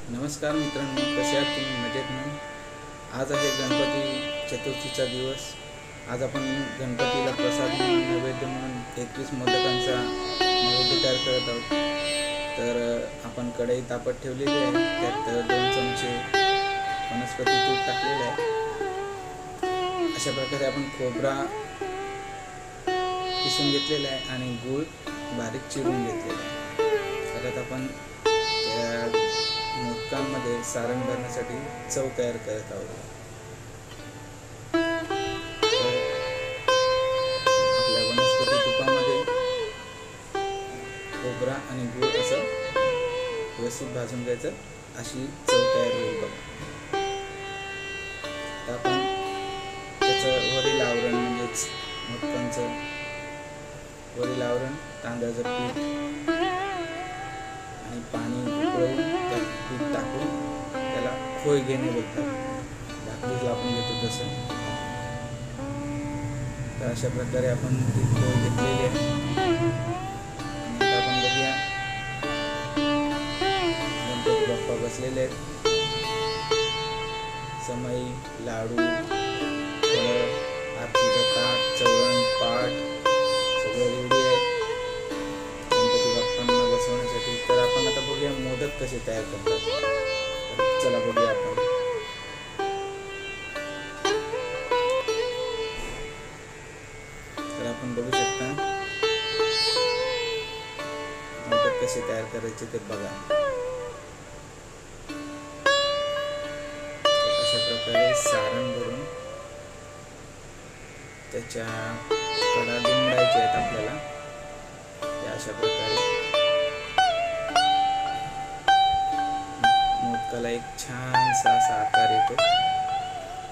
नमस्कार मित्रांनो, कसे आहात तुम्ही? मजेत ना? आज आहे गणपती चतुर्थीचा दिवस. आज आपण गणपतीला प्रसाद म्हणून, नैवेद्य म्हणून 21 मोदकांचा नैवेद्य तयार करत आहोत. तर आपण कढई तापत ठेवलेली आहे. त्यात 2 चमचे वनस्पती तूप टाकलेले आहे. अशा प्रकारे आपण खोबरा किसून घेतलेला आहे आणि गूळ बारीक चिरून घेतलेला आहे. परत आपण मोदकांमध्ये सारण भरण्यासाठी चव तयार करत आहोत. आपल्या वनस्पती तुपामध्ये खोबरा आणि गूळ असं व्यवस्थित भाजून घ्यायचं, अशी चव तयार होईल बघा. आता आपण त्याचं वरील आवरण म्हणजेच मोदकांचं वरील आवरण तांदळाचं पीठ आणि पाणी उकळवून त्यात पीठ टाकून त्याला खोय घेणे बोलतात. भाकरीला आपण घेतो तसं. तर अशा प्रकारे आपण ती खोय घेतलेली आहे. आणि आता आपण बघूया, गणपती बाप्पा बसलेले आहेत. समई, लाडू, फळं, आरतीचं ताट, चवरण, पाट सगळं रेडी आहे गणपती बाप्पांना बसवण्यासाठी. तर आपण आता बघूया मोदक कसे तयार करतात. तर चला बघूया आपण. तर आपण बघू शकता मोदक कसे तयार करायचे ते बघा. अशा प्रकारे सारण भरून त्याच्या कडा दुमडायच्या आहेत आपल्याला. अशा प्रकारे मोदकाला एक छानसा असा आकार येतो.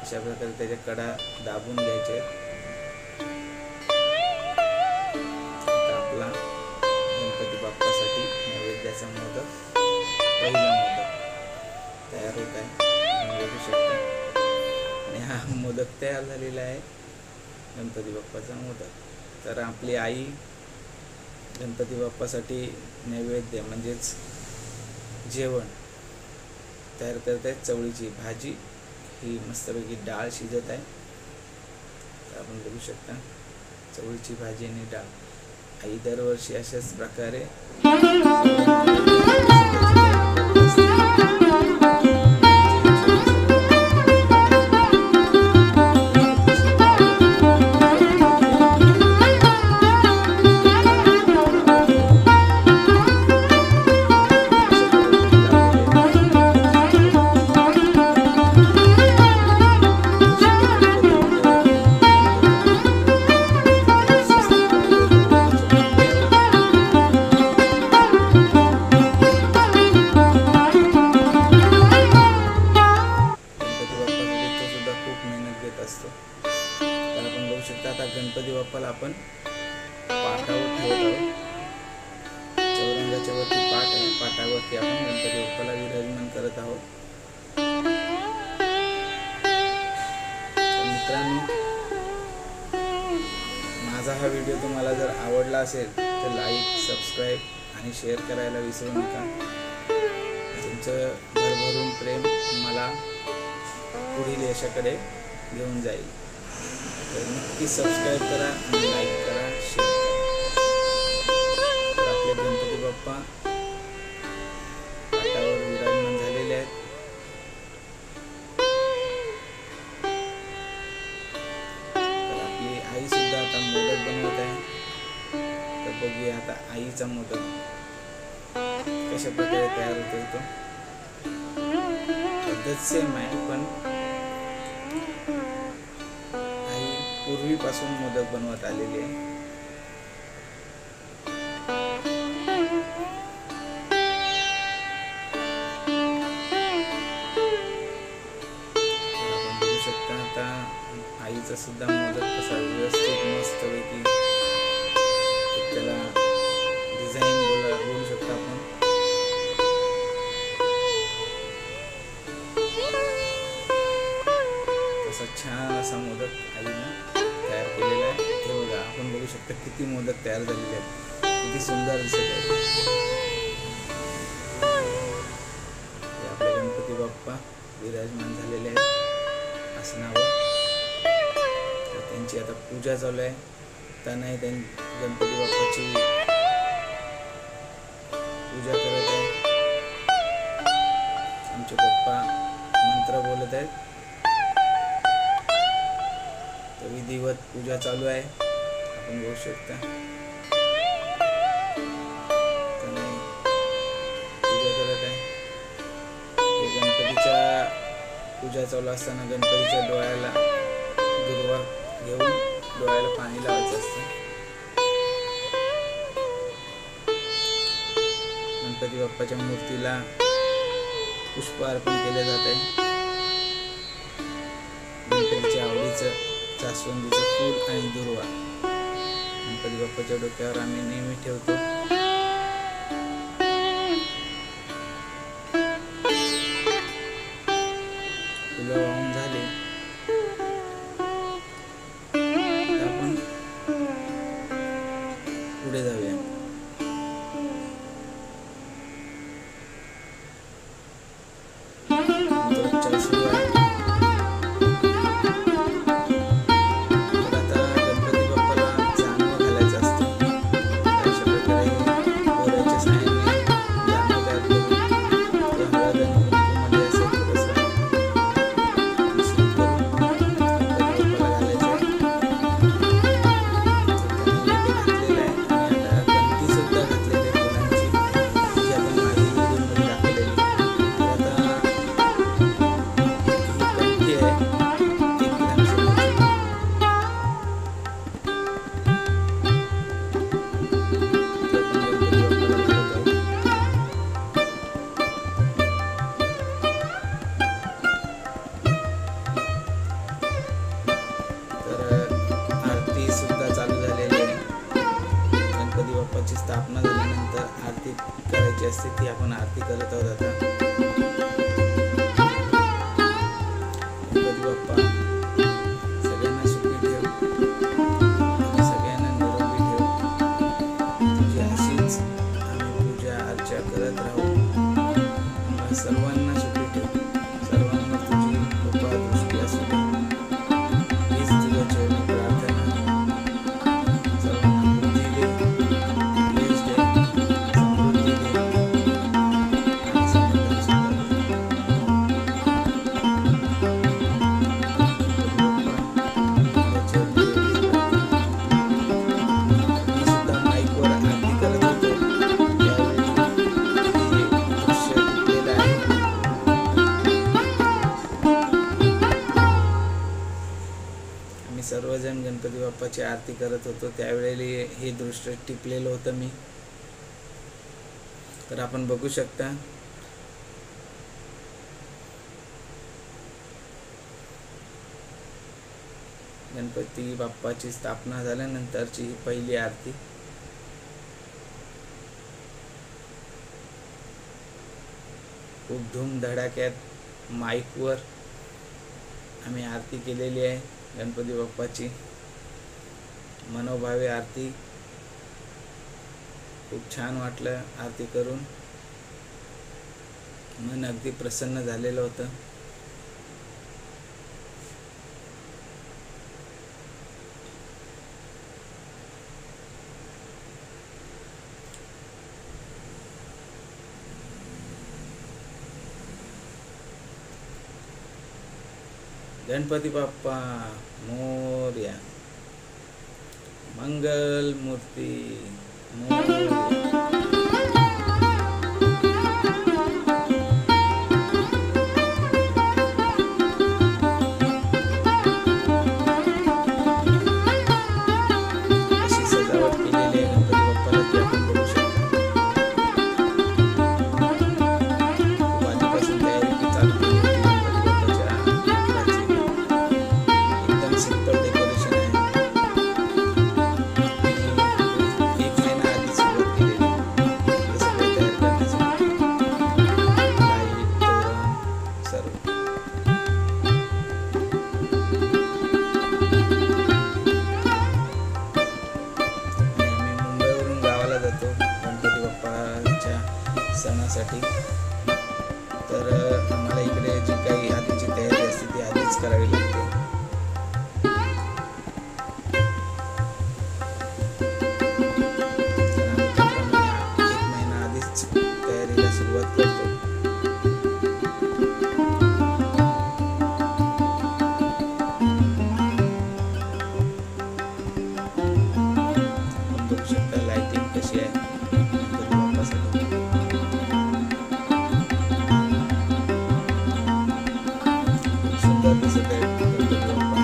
अशा प्रकारे त्याच्या कडा दाबून घ्यायचे. आता आपला गणपती बाप्पासाठी नैवेद्याचा मोदक, पहिला मोदक तयार होत आहे. आपण बघू शकता. आणि हा मोदक तयार झालेला आहे, गणपती बाप्पाचा मोदक. तर आपली आई गणपती बाप्पासाठी नैवेद्य म्हणजेच जेवण तयार करत आहे. चवळीची भाजी, ही मस्तपैकी डाळ शिजत आहे. तर आपण बघू शकता चवळीची भाजी आणि डाळ. आई दरवर्षी अशाच प्रकारे असतो. तर आपण बघू शकता आता गणपती बाप्पाला आपण पाटावर ठेवत आहोत. चौरंगाच्या वरती पाट आहे. पाटावरती आपण गणपती बाप्पाला विराजमान करत आहोत. मित्रांनो, माझा हा व्हिडिओ तुम्हाला जर आवडला असेल तर लाईक, सबस्क्राईब आणि शेअर करायला विसरू नका. तुमचं भरभरून प्रेम मला पुढील यशाकडे घेऊन जाईल. तर नक्की सबस्क्राईब करा आणि लाईक करा, शेअर करा. तर आपले गणपती बाप्पा पाटावर विराजमान झालेले आहेत. तर आपली आई सुद्धा आता मोदक बनवत आहे. तर बघूया आता आईचा मोदक कशा प्रकारे तयार होतो. तो पद्धत सेम आहे, पण पूर्वीपासून मोदक बनवत आलेले आहे. आपण बघू शकता आता आईचा सुद्धा मोदक कसा व्यवस्थित मस्तपैकी त्याला डिझाईन बोलू शकतो आपण. तसा छान असा मोदक आईनं तयार केलेला आहे. हे बघा, आपण बघू शकता किती मोदक तयार झालेले आहेत, किती सुंदर दिसत आहेत. विराजमान झालेले आहेत आसनावर. तर त्यांची आता पूजा चालू आहे. त्यांनाही गणपती बाप्पाची पूजा करत आहे. आमचे पप्पा मंत्र बोलत आहेत. तर विधिवत पूजा चालू आहे, आपण बघू शकता. पूजा करत आहे. हे गणपतीच्या पूजा चालू असताना गणपतीच्या डोळ्याला दुर्वा घेऊन डोळ्याला पाणी लावायचं असतं. गणपती बाप्पाच्या मूर्तीला पुष्प अर्पण केले जाते. गणपतीच्या आवडीचं जास्वंदीचं फूल आणि दुर्वा गणपती बाप्पाच्या डोक्यावर आम्ही नेहमी ठेवतो. फुलं वाहून झाले तर आपण पुढे जाऊया. स्थापना झाल्यानंतर आरती करायची असते, ती आपण आरती करत आहोत आता. गणपती बाप्पा सगळ्यांना सुखी ठेव आणि सगळ्यांना निरोगी ठेव. तुझी अशीच आम्ही पूजा अर्चा करत राहू. सर्वांना सुखी ठेव. सर्वांना तुझी कृपा दृष्टी असू दे, हीच तुझ्या चरणी प्रार्थना. सर्वांना बुद्धी दे, सर्वजण गणपती बाप्पाची आरती करत होतो त्यावेळेला हे दृश्य टिपलेलं होतं मी. तर आपण बघू शकता. गणपती बाप्पाची स्थापना झाल्यानंतरची ही पहिली आरती. खूप धूमधडाक्यात माईकवर आम्ही आरती केलेली आहे गणपती बाप्पाची. मनोभावे आरती. खूप छान वाटलं आरती करून. मन अगदी प्रसन्न झालेलं होतं. गणपती बाप्पा मोरया. मंगल मूर्ती मोरया. अशी सजावट केलेली आहे गणपती बाप्पाला, ती आपण बघू शकता. खूप आधीपासून तयारी चालू केली होती गणपती बाप्पाच्या. एकदम सिंपल डेकोरेशन आहे. एक महिना आधी सुरुवात केलेली. करावी लागते. त्याप्रमाणे 1 महिना आधीच तयारीला सुरुवात करतो. बघू शकता लाइटिंग कशी आहे गणपती बाप्पासाठी. सुंदर दिसत आहे गणपती बाप्पा.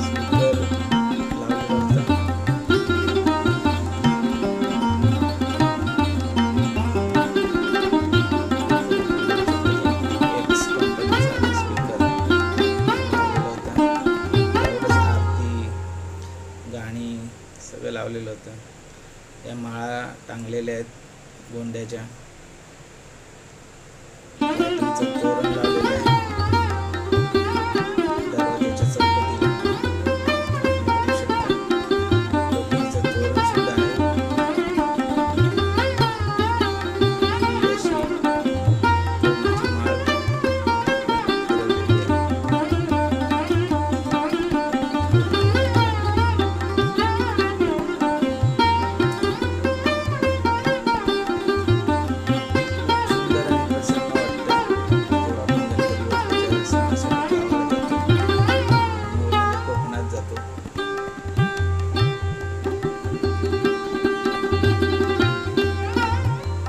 स्पीकर लावलेला होता. एक्स कंपनीचा स्पीकर लावलेला होता. आरती गाणी सगळं लावलेलं होतं. या माळा टांगलेल्या आहेत गोंड्याच्या. लाइटिंगचं तोरण लावलेलं आहे दरवाजाच्या चौकटीला. बघू शकता लाइटिंगचं तोरण सुद्धा आहे. ही अशी तोरणाची माळ फिरवलेली आहे. सुंदर आणि प्रसन्न वाटतं जेव्हा आपण गणपती बाप्पाच्या सणासाठी गावाला जातो, मूळमध्ये कोकणात जातो.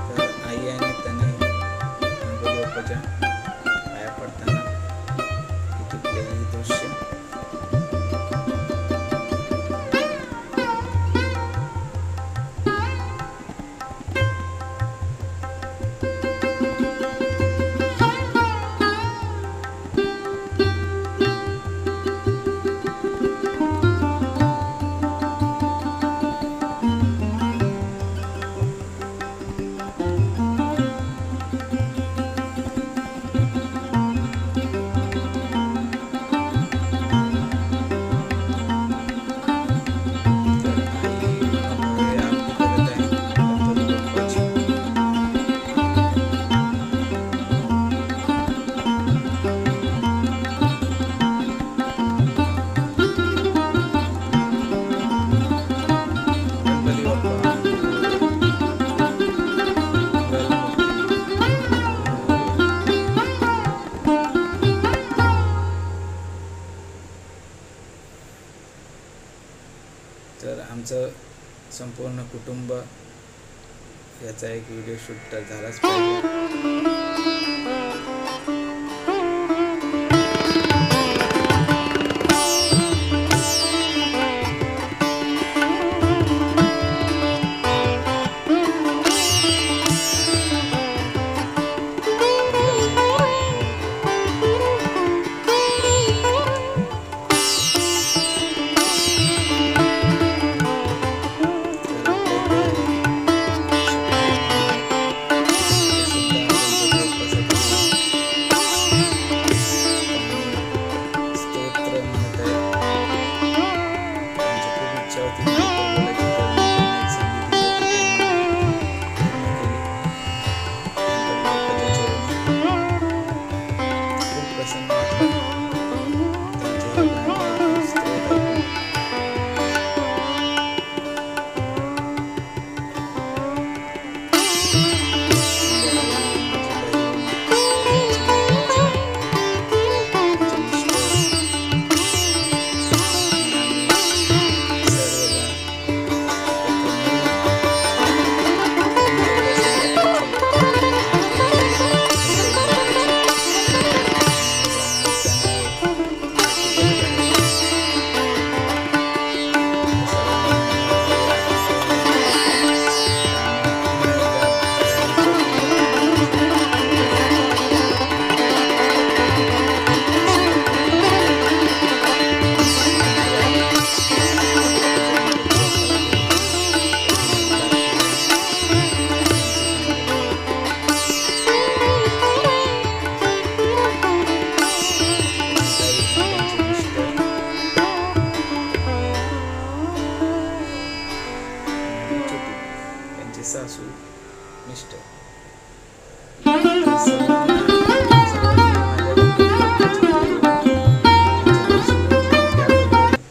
तर आई आणि त्याने गणपती बाप्पाच्या पाया पडताना टिपलेले हे दृश्य. तर आमचं संपूर्ण कुटुंब याचा एक व्हिडिओ शूट तर झालाच पाहिजे. सासू मिस्टर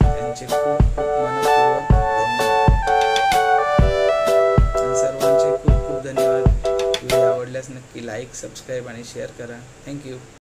त्यांचे खूप मनपूर्वक धन्यवाद. सर्वांचे खूप खूप धन्यवाद. व्हिडिओ आवडल्यास नक्की लाईक, सबस्क्राईब आणि शेअर करा. थँक्यू.